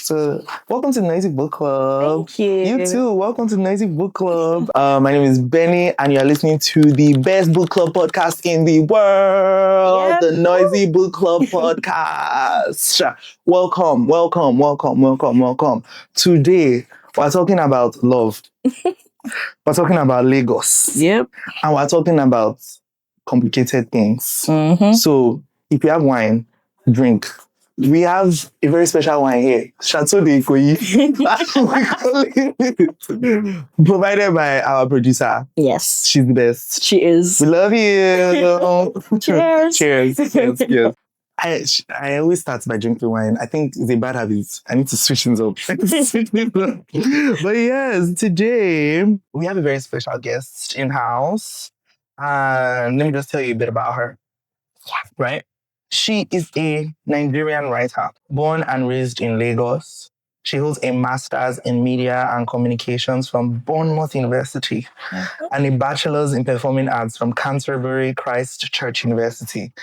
So, welcome to the Noisy Book Club. Thank you. You too. Welcome to the Noisy Book Club. My name is Benny, and you're listening to the best book club podcast in the world, Yep. the Noisy Book Club podcast. Welcome, welcome, welcome, welcome, welcome. Today, we're talking about love. We're talking about Lagos. Yep. And we're talking about complicated things. Mm-hmm. So, if you have wine, drink. We have a very special wine here, Chateau de Ikoyi. Provided by our producer. Yes. She's the best. She is. We love you. Cheers. Cheers. Cheers. Cheers. I always start by drinking wine. I think it's a bad habit. I need to switch things up. But yes, today we have a very special guest in house. Let me just tell you a bit about her. Yeah. Right? She is a Nigerian writer, born and raised in Lagos. She holds a master's in media and communications from Bournemouth University and a bachelor's in performing arts from Canterbury Christ Church University,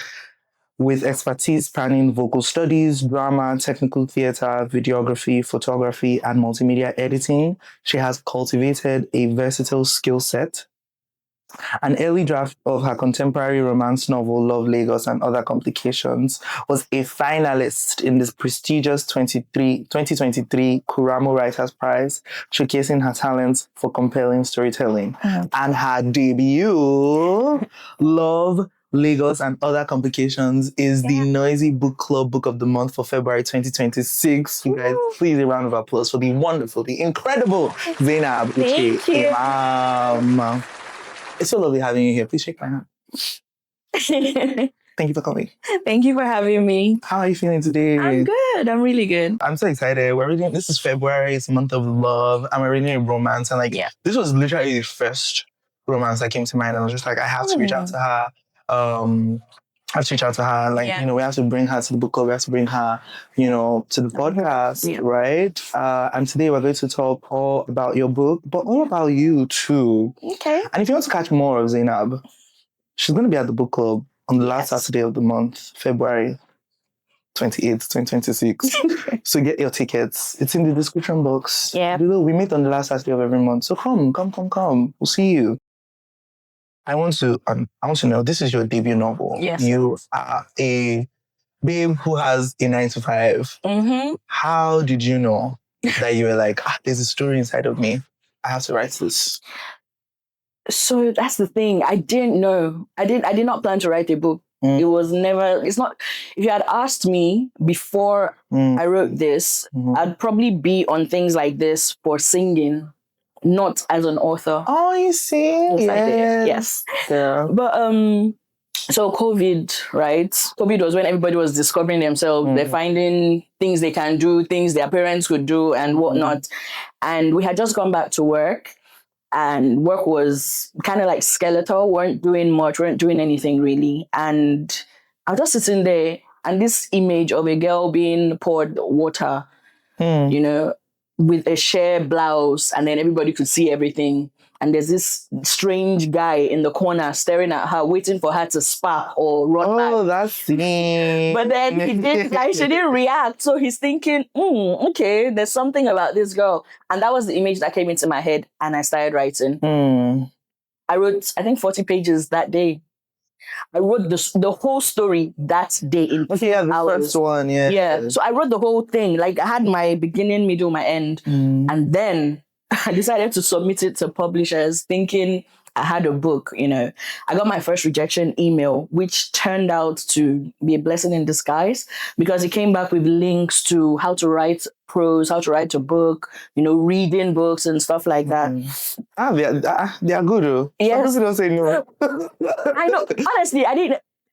with expertise spanning vocal studies, drama, technical theatre, videography, photography, and multimedia editing. She has cultivated a versatile skill set. An early draft of her contemporary romance novel, Love, Lagos and Other Complications, was a finalist in this prestigious 2023 Kuramo Writers Prize, showcasing her talents for compelling storytelling. And her debut, Love, Lagos and Other Complications, is the Noisy Book Club Book of the Month for February 2026. You guys, please a round of applause for the wonderful, the incredible Zainab Uche Imam. It's so lovely having you here. Please shake my hand. Thank you for coming. Thank you for having me. How are you feeling today? I'm good. I'm really good. I'm so excited. We're reading, this is February, it's a month of love, and we're reading a romance. And this was literally the first romance that came to mind. And I was just like, I have to reach out to her. We have to bring her to the book club. We have to bring her, to the podcast, right? And today we're going to talk all about your book, but all about you too. Okay. And if you want to catch more of Zainab, she's going to be at the book club on the last Saturday of the month, February 28th, 2026. So get your tickets. It's in the description box. Yeah. We meet on the last Saturday of every month. So come. We'll see you. I want to know, this is your debut novel. Yes. You are a babe who has a 9-to-5. Mm-hmm. How did you know that you were like, there's a story inside of me. I have to write this. So that's the thing. I didn't know. I did not plan to write a book. It was never, if you had asked me before I wrote this, I'd probably be on things like this for singing, not as an author. Oh, you sing? Yes. Yeah. But so COVID, right? COVID was when everybody was discovering themselves. They're finding things they can do, things their parents could do and whatnot. And we had just gone back to work. And work was kind of like skeletal, weren't doing much, weren't doing anything really. And I was just sitting there, and this image of a girl being poured water, with a sheer blouse, and then everybody could see everything. And there's this strange guy in the corner staring at her, waiting for her to spark or run back. Oh, that's me. But then she didn't react. So he's thinking, okay, there's something about this girl. And that was the image that came into my head. And I started writing. I wrote, I think, 40 pages that day. I wrote the whole story that day in hours. First one, Yeah. So I wrote the whole thing. Like, I had my beginning, middle, my end. And then I decided to submit it to publishers thinking I had a book, I got my first rejection email, which turned out to be a blessing in disguise because it came back with links to how to write prose, how to write a book, reading books and stuff like that. They are good though. Yes. Some people don't say no. I know. Honestly,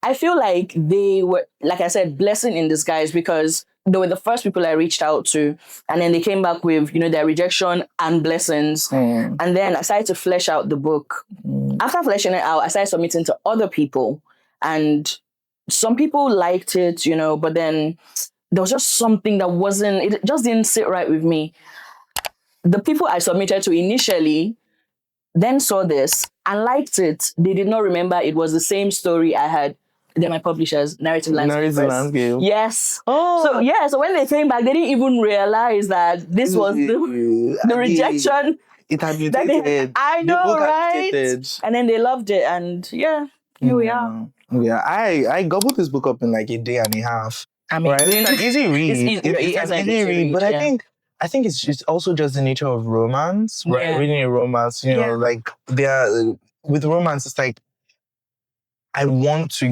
I feel like they were, like I said, blessing in disguise because they were the first people I reached out to. And then they came back with, their rejection and blessings. And then I started to flesh out the book. After fleshing it out, I started submitting to other people. And some people liked it, but then there was just something that it just didn't sit right with me. The people I submitted to initially then saw this and liked it. They did not remember it was the same story I had They're my publishers, Narrative Landscape. Narrative Press. Landscape. Yes. Oh. So when they came back, they didn't even realize that this was the rejection. It had That mutated. I The know, book had right? mutated. And then they loved it, and here we are. Yeah, I gobbled this book up in like a day and a half. I mean, right? It's an easy read. It's an easy read, but I think it's also just the nature of romance, right? Yeah. Reading a romance, you know, like with romance, it's like I want to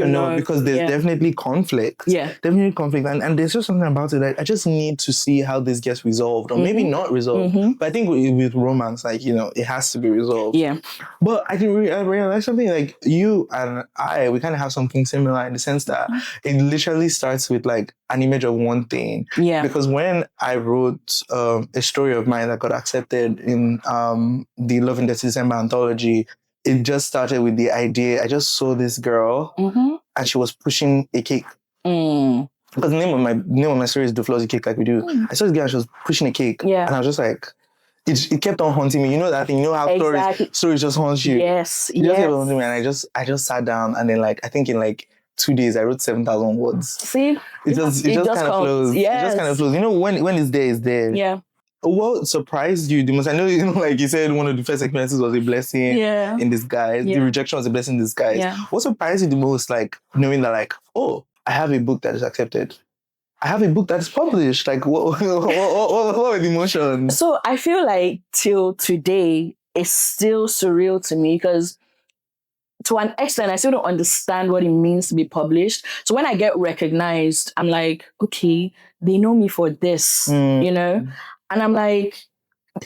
know because there's definitely conflict. Yeah. Definitely conflict. And there's just something about it that I just need to see how this gets resolved or maybe not resolved. But I think with romance, like, you know, it has to be resolved. Yeah. But I can realize something like you and we kind of have something similar in the sense that it literally starts with like an image of one thing. Yeah. Because when I wrote a story of mine that got accepted in the Love in December anthology, it just started with the idea. I just saw this girl and she was pushing a cake. Because the name of my story is Do Floors the Cake Like We Do. I saw this girl and she was pushing a cake. Yeah. And I was just like, it kept on haunting me. You know that thing, you know how stories just haunt you. Yes. It just kept on haunting me, and I just sat down and then like I think in like 2 days I wrote 7,000 words. See? It just kind of flows. Yes. It just kind of flows. You know, when it's there, it's there. Yeah. What surprised you the most? I know, you know, like you said, one of the first experiences was a blessing in disguise. The rejection was a blessing in disguise. Yeah. What surprised you the most, like knowing that, like, oh, I have a book that is accepted. I have a book that's published. Like, what were the emotions? So I feel like till today, it's still surreal to me because to an extent, I still don't understand what it means to be published. So when I get recognized, I'm like, okay, they know me for this, you know? And I'm like,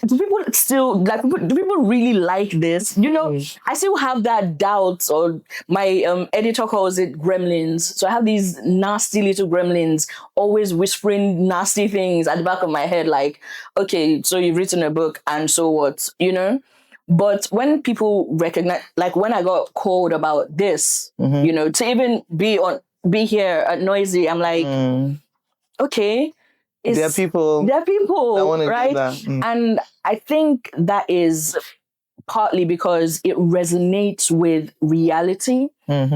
do people still, like, do people really like this? You know, I still have that doubt, or my editor calls it gremlins. So I have these nasty little gremlins always whispering nasty things at the back of my head, like, okay, so you've written a book and so what, you know? But when people recognize, like when I got called about this, you know, to even be here at Noisy, I'm like, okay. There are people that want to right? That. And I think that is partly because it resonates with reality.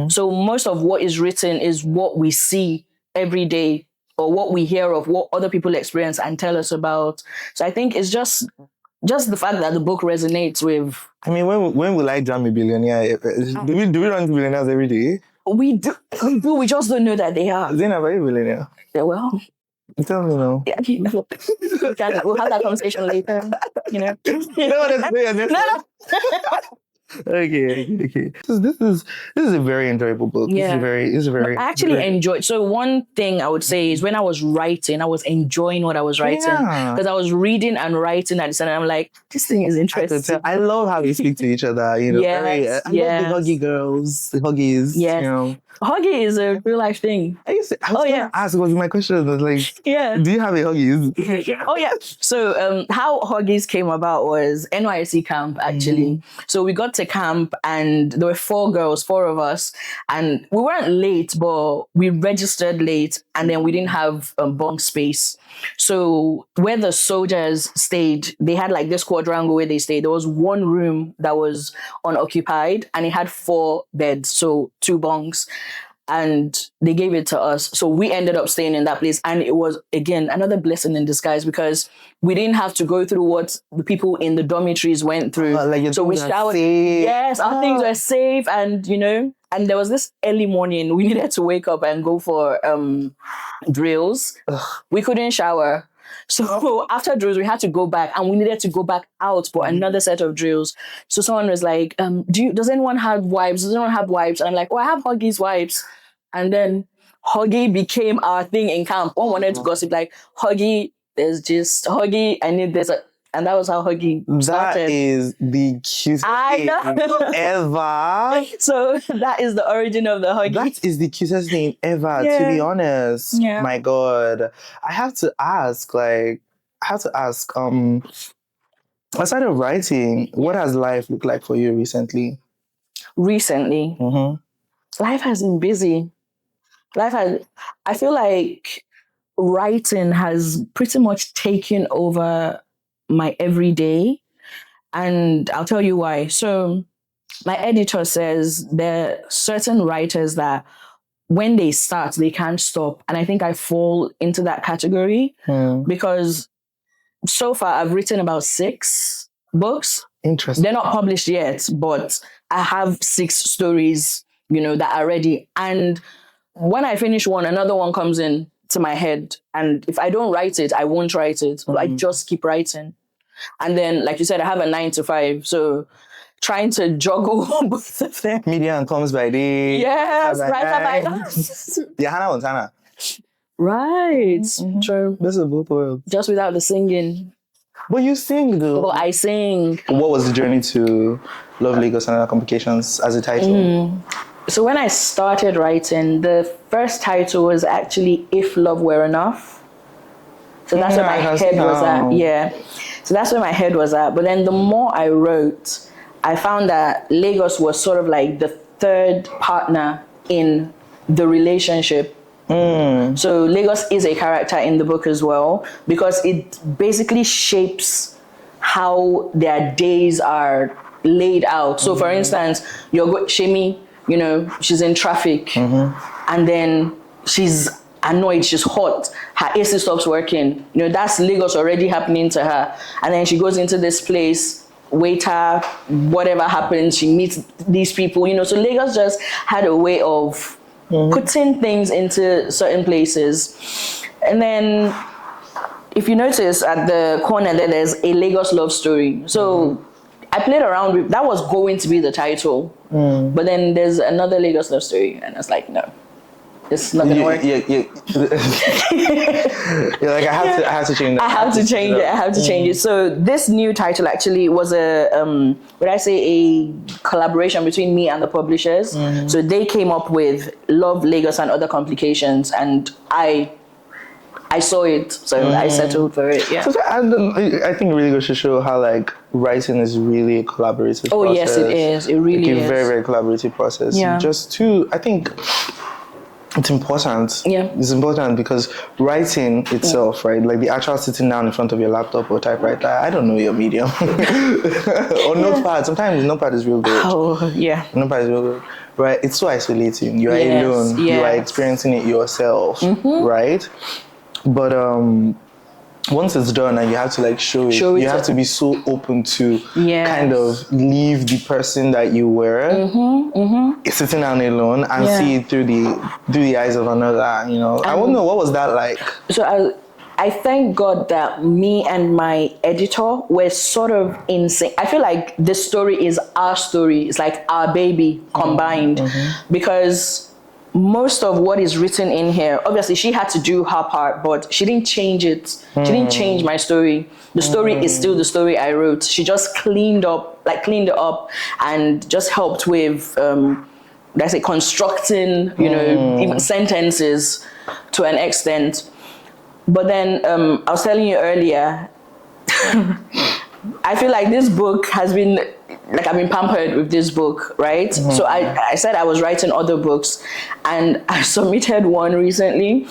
So most of what is written is what we see every day or what we hear of, what other people experience and tell us about. So I think it's just the fact that the book resonates with. I mean, when will I jam a billionaire? Do we run into billionaires every day? We do. We just don't know that they are. Zainab, are you a billionaire? Yeah, well. Tell me now. Yeah, we'll have that conversation later. You know. No. Okay. This is a very enjoyable book. Yeah. This is a very. I actually enjoyed. So one thing I would say is when I was writing, I was enjoying what I was writing because I was reading and writing at the same time. I'm like, this thing is interesting. I love how we speak to each other. You know, I love the huggy girls, the huggies. Yes. You know. Huggy is a real life thing. I was gonna ask, was my question was like, do you have a huggies? Oh yeah. So how huggies came about was NYSC camp actually. So we got to camp and there were 4 of us, and we weren't late, but we registered late, and then we didn't have bunk space. So where the soldiers stayed, they had like this quadrangle where they stayed. There was one room that was unoccupied, and it had 4 beds, so 2 bunks. And they gave it to us. So we ended up staying in that place. And it was, again, another blessing in disguise because we didn't have to go through what the people in the dormitories went through. So we showered. Yes, our things were safe. And, you know, and there was this early morning. We needed to wake up and go for drills. We couldn't shower. So after drills, we had to go back, and we needed to go back out for another set of drills. So someone was like, does anyone have wipes? Does anyone have wipes? And I'm like, I have Huggy's wipes. And then Huggy became our thing in camp. One wanted to gossip, like, Huggy, there's just Huggy, I need this. And that was how Huggy started. That is the cutest thing ever. So that is the origin of the Huggy. That is the cutest thing ever, to be honest. Yeah. My God. I have to ask, aside of writing, what has life looked like for you recently? Recently? Life has been busy. I feel like writing has pretty much taken over my everyday, and I'll tell you why. So My editor says there are certain writers that when they start, they can't stop. And I think I fall into that category because so far I've written about 6 books. Interesting. They're not published yet, but I have 6 stories, that are ready. And when I finish one, another one comes in to my head. And if I don't write it, I won't write it. I just keep writing. And then, like you said, I have a 9 to 5. So trying to juggle both of them. Media comes by day. Yes, writer by night. Yeah, Hannah Montana. Right. True. This is both worlds. Just without the singing. But you sing though. But I sing. What was the journey to Love, Lagos and Other Complications as a title? So when I started writing, the first title was actually If Love Were Enough. So that's where my head was at. Yeah. So that's where my head was at. But then the more I wrote, I found that Lagos was sort of like the third partner in the relationship. So Lagos is a character in the book as well, because it basically shapes how their days are laid out. So for instance, Shemi, she's in traffic and then she's annoyed, she's hot, her AC stops working. That's Lagos already happening to her. And then she goes into this place, waiter, whatever happens, she meets these people, so Lagos just had a way of putting things into certain places. And then if you notice at the corner there, there's a Lagos love story. So I played around with, that was going to be the title, but then there's another Lagos love story, and I was like, no, it's not gonna work. You're like, I have to change that. I have to change it. So this new title actually was a collaboration between me and the publishers. So they came up with Love, Lagos and Other Complications, and I saw it, so I settled for it. Yeah. So I think it really goes to show how writing is really a collaborative process. Oh yes, it is. It really is. A very, very collaborative process. Yeah. I think it's important. Yeah. It's important because writing itself, right? Like the actual sitting down in front of your laptop or typewriter, I don't know your medium. Or notepad. Sometimes notepad is real good. Oh, yeah. Notepad is real good. Right? It's so isolating. You are alone. Yes. You are experiencing it yourself. Right? But once it's done and you have to show it, you have to be so open to kind of leave the person that you were sitting down alone and see it through the eyes of another. I wonder, what was that like? So I thank God that me and my editor were sort of in sync. I feel like this story is our story. It's like our baby combined, because most of what is written in here, obviously she had to do her part, but she didn't change it. She didn't change my story. The story is still the story I wrote. She just cleaned it up and just helped with, constructing, even sentences to an extent. But then I was telling you earlier, I feel like this book has been, I've been pampered with this book, right? So I said I was writing other books, and I submitted one recently,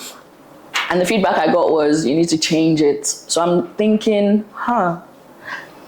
and the feedback I got was, you need to change it. So I'm thinking,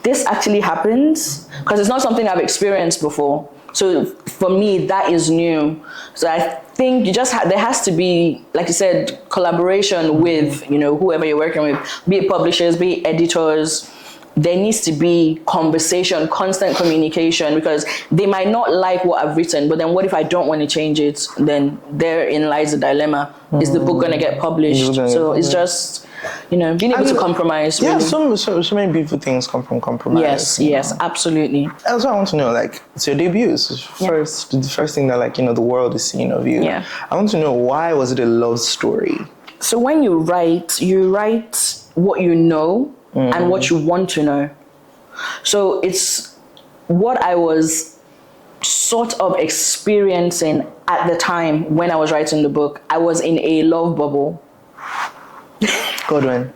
this actually happens? Because it's not something I've experienced before. So for me, that is new. So I think there has to be, like you said, collaboration with, whoever you're working with, be it publishers, be it editors. There needs to be conversation, constant communication, because they might not like what I've written, but then what if I don't want to change it? Then therein lies the dilemma. Is the book going to get published? So it's just, being able to compromise. Yeah, really. so many beautiful things come from compromise. Yes, absolutely. Also, I want to know, it's your debut. It's the first thing that, the world is seeing of you. Yeah. I want to know, why was it a love story? So when you write what you know, and what you want to know. So it's what I was sort of experiencing at the time when I was writing the book. I was in a love bubble. Godwin.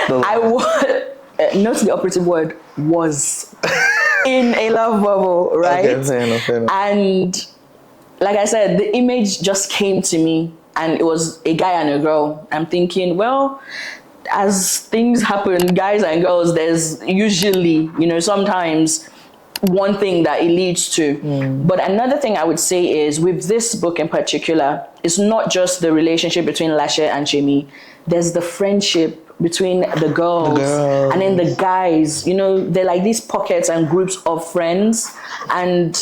I was, note the operative word, was in a love bubble, right? Okay, fair enough. And like I said, the image just came to me, and it was a guy and a girl. I'm thinking, well, as things happen, guys and girls, there's usually, sometimes one thing that it leads to. But another thing I would say is with this book in particular, it's not just the relationship between Lashe and Shemi. There's the friendship between the girls and then the guys. You know, they're like these pockets and groups of friends. And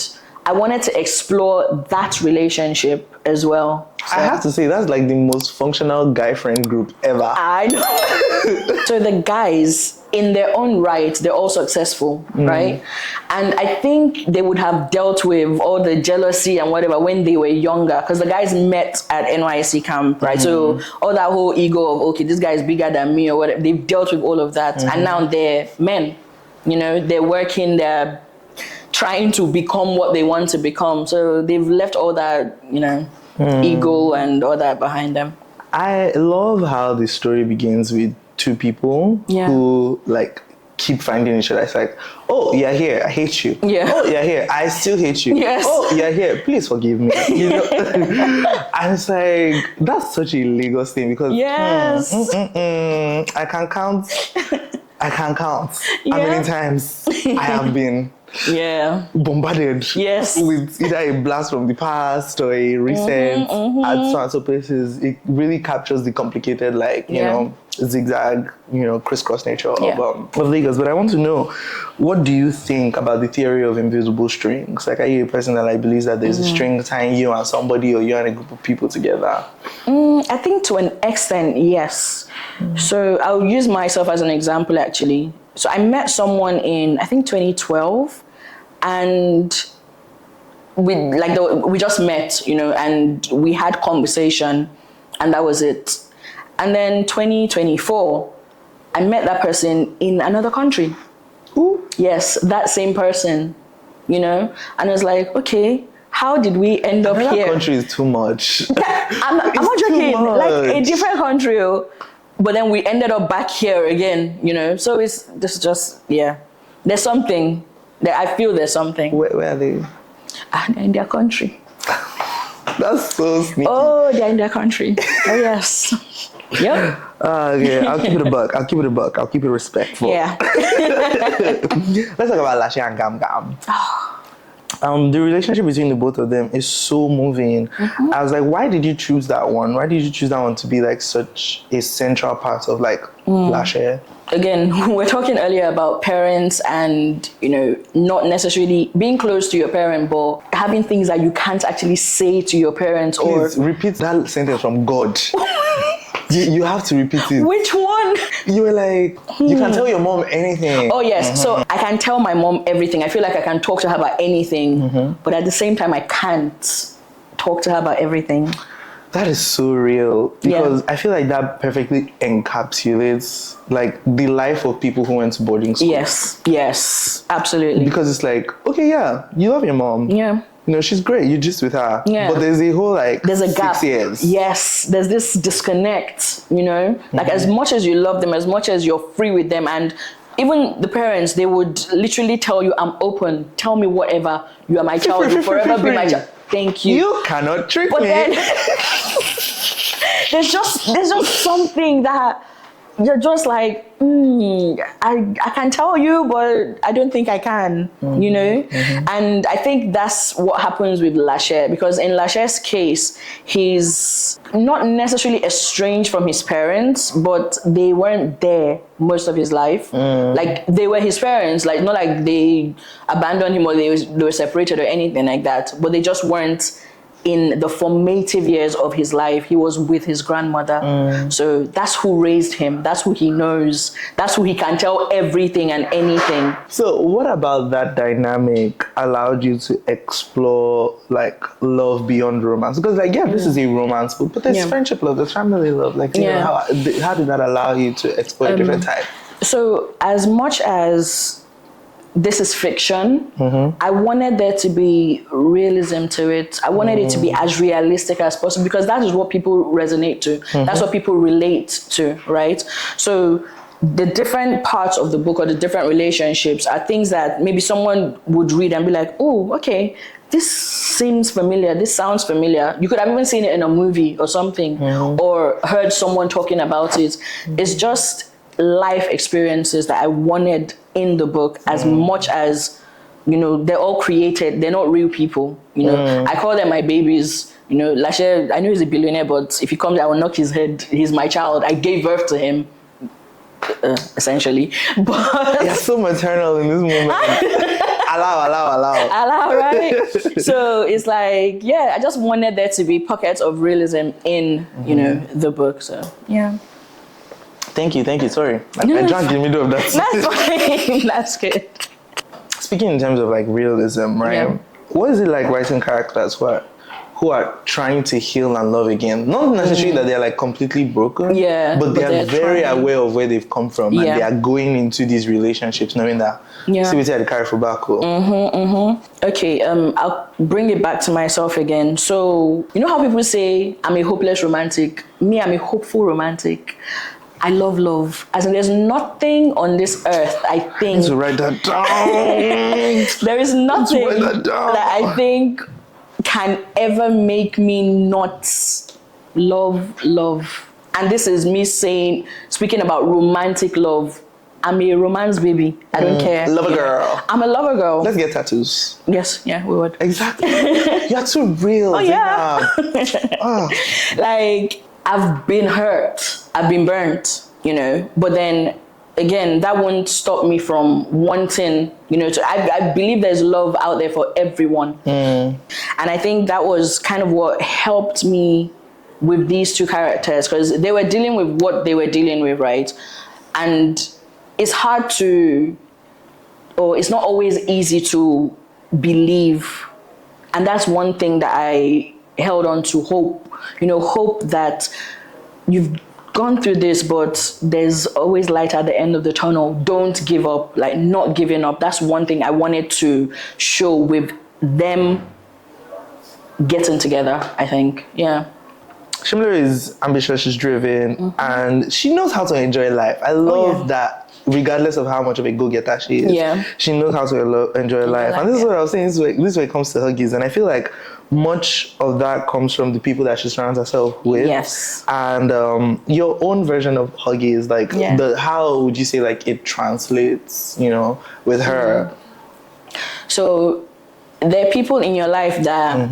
I wanted to explore that relationship as well. So, I have to say, that's like the most functional guy friend group ever. I know. So the guys, in their own right, they're all successful, right? And I think they would have dealt with all the jealousy and whatever when they were younger, because the guys met at NYSC camp, right? So all that whole ego of, okay, this guy is bigger than me or whatever, they've dealt with all of that. And now they're men, you know, they're working, they're trying to become what they want to become. So they've left all that, you know, ego and all that behind them. I love how the story begins with two people who like keep finding each other. It's like, oh, you're here, I hate you. Yeah. Oh, you're here, I still hate you. Yes. Oh, you're here, please forgive me. You know? And it's like, that's such a Lagos thing because Yes. I can count how many times I have been bombarded with either a blast from the past or a recent at so and so places. It really captures the complicated, like, you know, zigzag, you know, crisscross nature of Lagos. But I want to know, what do you think about the theory of invisible strings? Like, are you a person that like believes that there's a string tying you and somebody, or you and a group of people together? I think to an extent, yes. So I'll use myself as an example, actually. So I met someone in, I think, 2012, and we just met, you know, and we had conversation, and that was it. And then 2024, I met that person in another country. Ooh. Yes, that same person, you know, and I was like, okay, how did we end up here? That country is too much. I'm not joking. Like a different country, but then we ended up back here again, you know. So it's just there's something that I feel there's something. Where are they? They're in their country. That's so sneaky. Oh, they're in their country. Oh yes. Yep. Okay, I'll keep it a buck. I'll keep it respectful. Yeah. Let's talk about Lashe and Gam Gam. The relationship between the both of them is so moving. I was like, why did you choose that one? Why did you choose that one to be like such a central part of like Lashe? Again, we're talking earlier about parents and, you know, not necessarily being close to your parent, but having things that you can't actually say to your parents. Please, repeat that sentence from God. You have to repeat it. Which one? You were like, you can tell your mom anything. Oh, yes. So I can tell my mom everything. I feel like I can talk to her about anything. But at the same time, I can't talk to her about everything. That is so real. Because I feel like that perfectly encapsulates like the life of people who went to boarding school. Yes, absolutely. Because it's like, okay, yeah, you love your mom. Yeah. You know, she's great. You're just with her. Yeah. But there's a whole like there's a 6 gap. years. Yes. There's this disconnect, you know, like as much as you love them, as much as you're free with them, and even the parents, they would literally tell you, I'm open. Tell me whatever. You are my child. You'll forever be my child. Thank you. You cannot trick me. Then, there's just something that you're just like, I can tell you, but I don't think I can, you know? And I think that's what happens with Lashe, because in Lashe's case, he's not necessarily estranged from his parents, but they weren't there most of his life. Like, they were his parents, like, not like they abandoned him or they were separated or anything like that, but they just weren't in the formative years of his life. He was with his grandmother. So that's who raised him. That's who he knows. That's who he can tell everything and anything. So what about that dynamic allowed you to explore like love beyond romance? Because like, this is a romance book, but there's friendship love, there's family love. Like, you know, how did that allow you to explore a different type? So as much as this is fiction, I wanted there to be realism to it. I wanted it to be as realistic as possible, because that is what people resonate to. That's what people relate to, right? So the different parts of the book or the different relationships are things that maybe someone would read and be like, oh, okay, this seems familiar, this sounds familiar. You could have even seen it in a movie or something, or heard someone talking about it. It's just life experiences that I wanted in the book as much as they're all created. They're not real people. I call them my babies. Lashe, I know he's a billionaire, but if he comes, I will knock his head. He's my child. I gave birth to him, essentially. But You're so maternal in this moment. allow. Right? So it's like, I just wanted there to be pockets of realism in, the book. So, yeah. Thank you. Sorry. I drank in the middle of that. That's fine. That's good. Speaking in terms of like realism, right? Yeah. What is it like writing characters who are trying to heal and love again? Not necessarily that they're like completely broken, but they're very aware of where they've come from, and they are going into these relationships knowing that see what I carry for back. Okay, I'll bring it back to myself again. So you know how people say I'm a hopeless romantic? Me, I'm a hopeful romantic. I love. As in, there's nothing on this earth, I think. I need to write that down. There is nothing that I think can ever make me not love. And this is me speaking about romantic love. I'm a romance baby. I don't care. Lover girl. I'm a lover girl. Let's get tattoos. Yes, we would. Exactly. You're too real. Oh, yeah. Like, I've been hurt. I've been burnt, But then, again, that won't stop me from wanting, I believe there's love out there for everyone. And I think that was kind of what helped me with these two characters, because they were dealing with what they were dealing with, right? And it's hard it's not always easy to believe. And that's one thing that I held on to, hope. Hope that you've gone through this, but there's always light at the end of the tunnel. Don't give up, like not giving up. That's one thing I wanted to show with them getting together, I think. Yeah. Shimla is ambitious, she's driven, and she knows how to enjoy life. I love that. Regardless of how much of a go-getter she is, she knows how to enjoy life. And this is what I was saying, this is where it comes to Huggies. And I feel like much of that comes from the people that she surrounds herself with. Yes. And your own version of Huggies, like how would you say like it translates, with her? So there are people in your life that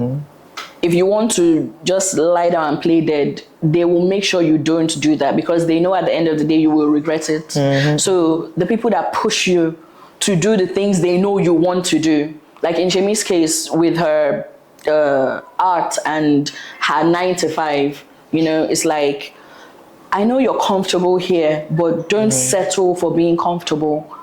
if you want to just lie down and play dead, they will make sure you don't do that, because they know at the end of the day you will regret it. So the people that push you to do the things they know you want to do, like in Shemi's case with her art and her 9 to 5, it's like, I know you're comfortable here, but don't settle for being comfortable.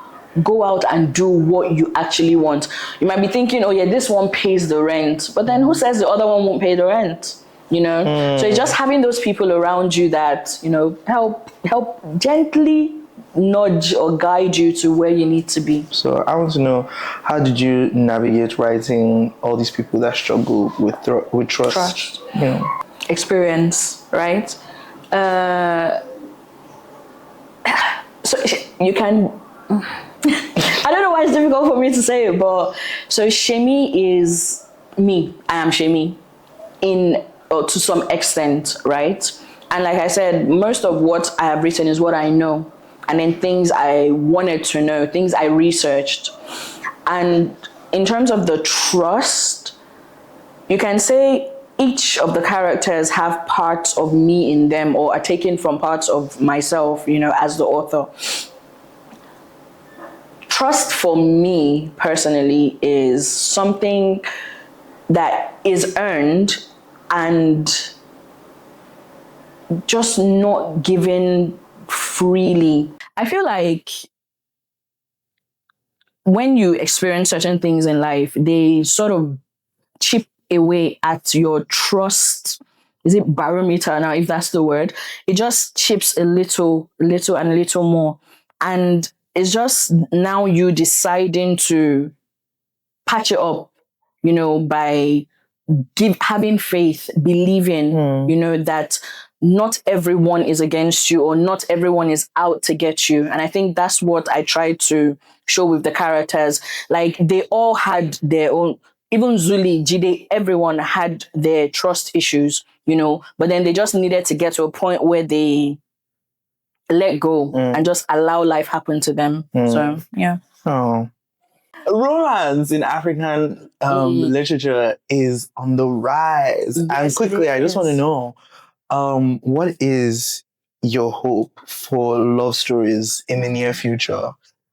Go out and do what you actually want. You might be thinking, oh yeah, this one pays the rent, but then who says the other one won't pay the rent? So it's just having those people around you that, help gently nudge or guide you to where you need to be. So I want to know, how did you navigate writing all these people that struggle with trust? Experience, right? So you can... I don't know why it's difficult for me to say it, but so Shemi is me. I am Shemi to some extent, right? And like I said, most of what I have written is what I know, and then things I wanted to know, things I researched. And in terms of the trust, you can say each of the characters have parts of me in them, or are taken from parts of myself, as the author. Trust for me personally is something that is earned and just not given freely. I feel like when you experience certain things in life, they sort of chip away at your trust. Is it barometer now, if that's the word? It just chips a little more. And it's just now you deciding to patch it up, by having faith, believing, that not everyone is against you, or not everyone is out to get you. And I think that's what I tried to show with the characters. Like, they all had their own, even Zuli, Jide, everyone had their trust issues, but then they just needed to get to a point where they let go and just allow life happen to them. So, yeah. Oh. Romance in African literature is on the rise. Yes, And quickly, I just want to is. know, what is your hope for love stories in the near future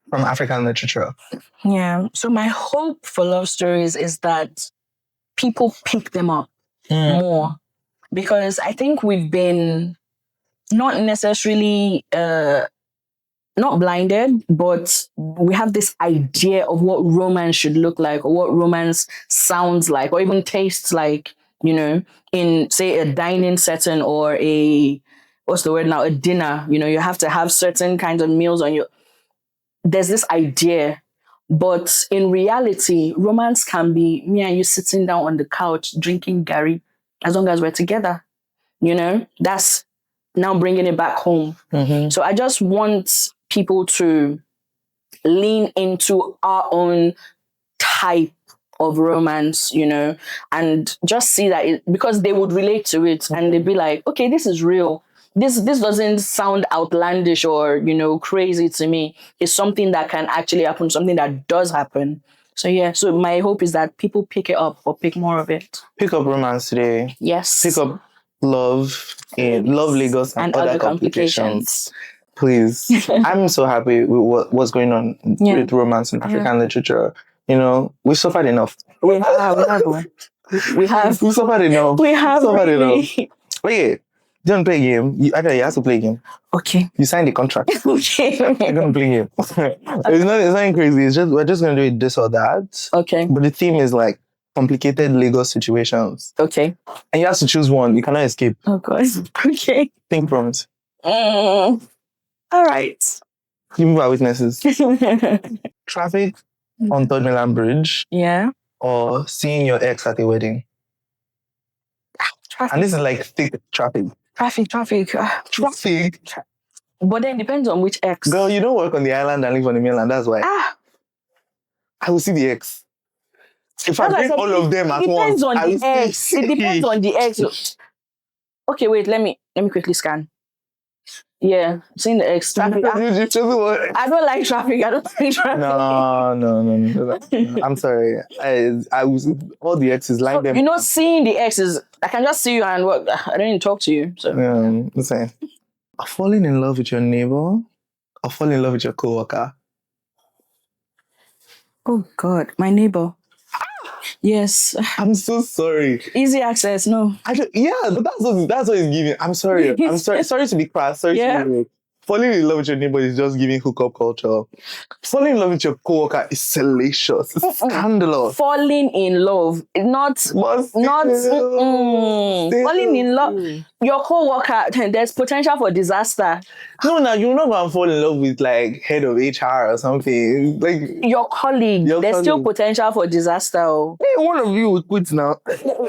from African literature? Yeah. So my hope for love stories is that people pick them up more, because I think we've been not necessarily not blinded, but we have this idea of what romance should look like, or what romance sounds like, or even tastes like, in say a dining setting, or a what's the word now, a dinner. You have to have certain kinds of meals on your. There's this idea, but in reality, romance can be me and you sitting down on the couch drinking Gary, as long as we're together. That's now bringing it back home. So I just want people to lean into our own type of romance, and just see that because they would relate to it, and they'd be like, okay, this is real. This doesn't sound outlandish or crazy to me. It's something that can actually happen, something that does happen. So yeah, so my hope is that people pick it up or pick more of it. Pick up romance today. Yes. Pick up love in Love Lagos and other complications. Please. I'm so happy with what's going on with romance in African literature. We suffered enough. We have. We suffered enough. We have. Suffered enough. Wait, you don't play a game. You have to play a game. Okay. You signed the contract. Okay. You're gonna play a game. It's nothing crazy. It's just we're just gonna do it this or that. Okay. But the theme is like complicated Lagos situations. Okay. And you have to choose one. You cannot escape. Oh God. Okay. Think prompt. All right. You move our witnesses. Traffic on Third Milan Bridge. Yeah. Or seeing your ex at a wedding. Traffic. And this is like thick traffic. Traffic. But then it depends on which ex. Girl, you don't work on the island and live on the mainland. That's why. I will see the ex. If I bring all of them at once, it depends on the ex. It depends on the ex. Okay, wait. Let me quickly scan. Yeah, seeing the ex. Traffic. I don't like traffic. I don't like traffic. No. I'm sorry. I was all the exes like them. Seeing the exes, I can just see you and what. I don't even talk to you. So listen. Falling in love with your neighbor or falling in love with your coworker? Oh God, my neighbor. Yes. I'm so sorry. Easy access, no. But that's what he's giving. I'm sorry. I'm sorry. Sorry to be crass. Sorry to be rude. Falling in love with your neighbor is just giving hookup culture. Falling in love with your coworker is salacious. It's scandalous. Falling in love, not falling in love. Your coworker, there's potential for disaster. No, you're not going to fall in love with like head of HR or something. Like your colleague, there's still potential for disaster. Hey, one of you will quit now.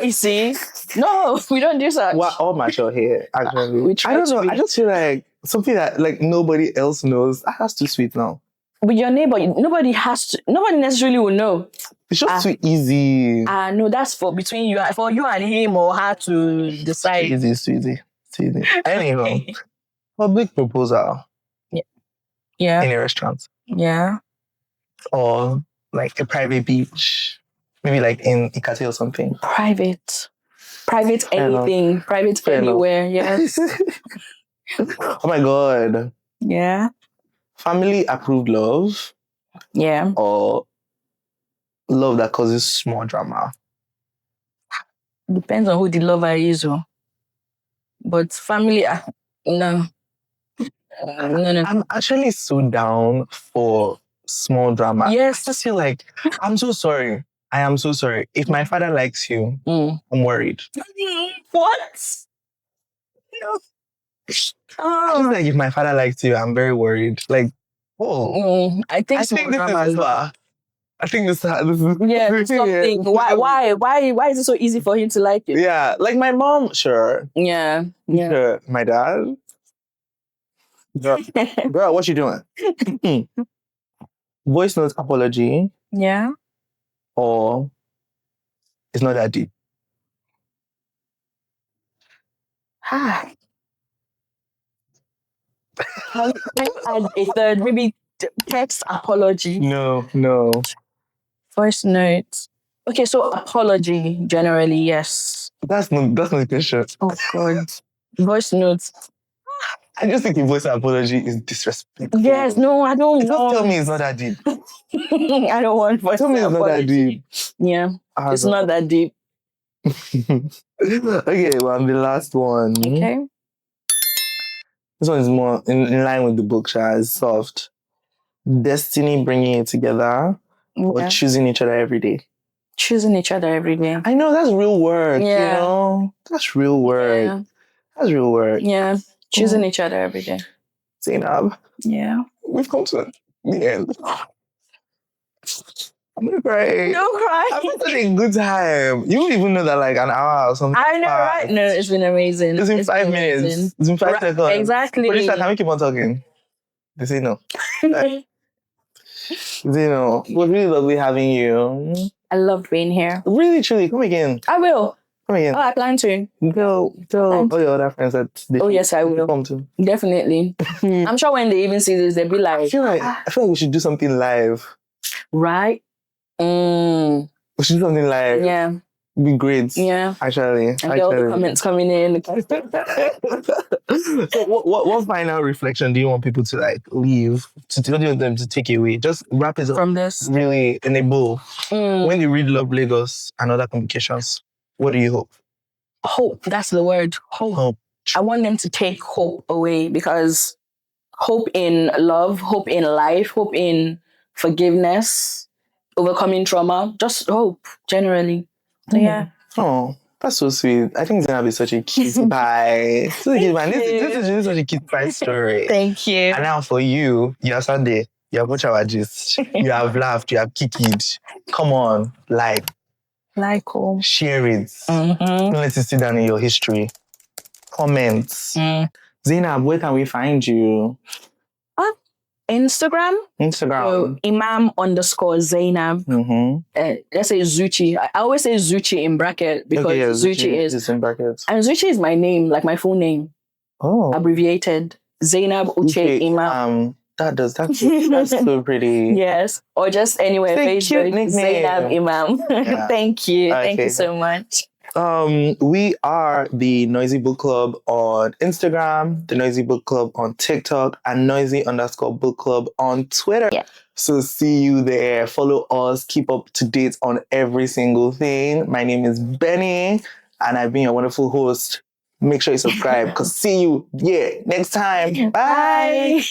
You see? No, we don't do such. We're all mature here, actually. I don't know. I just feel like something that like nobody else knows. That's too sweet now. With your neighbor, nobody necessarily will know. It's just too easy. No, that's for you and him or her to decide. Easy. Anyhow, public proposal. Yeah. In a restaurant. Yeah. Or like a private beach. Maybe like in Ikate or something. Private anything. Private anywhere. Yes. Oh my God. Yeah. Family approved love. Yeah. Or love that causes small drama. Depends on who the lover is. But family, no. No. I'm actually so down for small drama. Yes. I just feel like, I'm so sorry. I am so sorry. If my father likes you, I'm worried. What? No. I just like if my father likes you, I'm very worried. Like, I think this is over. I think this is something. Why is it so easy for him to like you? Yeah, like my mom, sure. Yeah. Sure. My dad. Bro, what you doing? Voice note apology. Yeah. Or it's not that deep. And a third, maybe text apology. No. Voice notes. Okay, so apology generally, yes. That's not the question. Oh God. Voice notes. I just think a voice apology is disrespectful. Yes, no, I don't Just want. tell me it's not that deep. I don't want voice Tell me it's not that apology. deep. Yeah, it's not that deep. Okay, well, the last one. Okay. This one is more in line with the book, Sha. It's soft. Destiny bringing it together or Yeah. choosing each other every day. Choosing each other every day. I know that's real work, Yeah. you know? That's real work. Yeah. That's real work. Yeah. Choosing each other every day. Zainab, Yeah. we've come to the end. I'm gonna cry. Don't cry. I've had such a good time. You don't even know that like an hour or something. I know, right? No, it's been amazing. It's been 5 minutes. amazing. It's been 5 seconds. Exactly. Producer, can we keep on talking? They say no. They say no. It was really lovely having you. I loved being here. Really, truly. Come again. I will. Come again. Oh, I plan to. Tell all your other friends that they Oh, yes, I will. come to. Definitely. I'm sure when they even see this, they'll be I like, feel like we should do something live. right? Mm. We should do something live. Yeah. It'd be great. Yeah. Actually. And get all the comments coming in. So what final reflection do you want people to like leave? What do you want them to take away? Just wrap it up From this. really in a bow. Mm. When you read Love Lagos and other communications, what do you hope? Hope. That's the word. Hope. I want them to take hope away, because hope in love, hope in life, hope in forgiveness, overcoming trauma, just hope generally. So, yeah. Oh, that's so sweet. I think Zainab is such a cute pie. Such a cute man. This is really such a cute pie story. Thank you. And now for you, you're Sunday. You have watched our gist. You have laughed. You have kicked. Come on, like, share it. Mm-hmm. Don't let it sit down in your history. Comments. Zainab, where can we find you? Instagram. Instagram. Imam_Zainab. Let's say Zuchi. I always say Zuchi in bracket because Zuchi is in brackets. And Zuchi is my name, like my full name. Oh. Abbreviated. Zainab Uche Imam. That's so pretty. Yes. Or just anywhere. Facebook. Zainab Imam. Yeah. Thank you. Okay. Thank you so much. We are the Noisy Book Club on Instagram, the Noisy Book Club on TikTok, and Noisy_Book Club on Twitter. Yeah. So see you there. Follow us. Keep up to date on every single thing. My name is Benny, and I've been your wonderful host. Make sure you subscribe, because see you next time. Bye.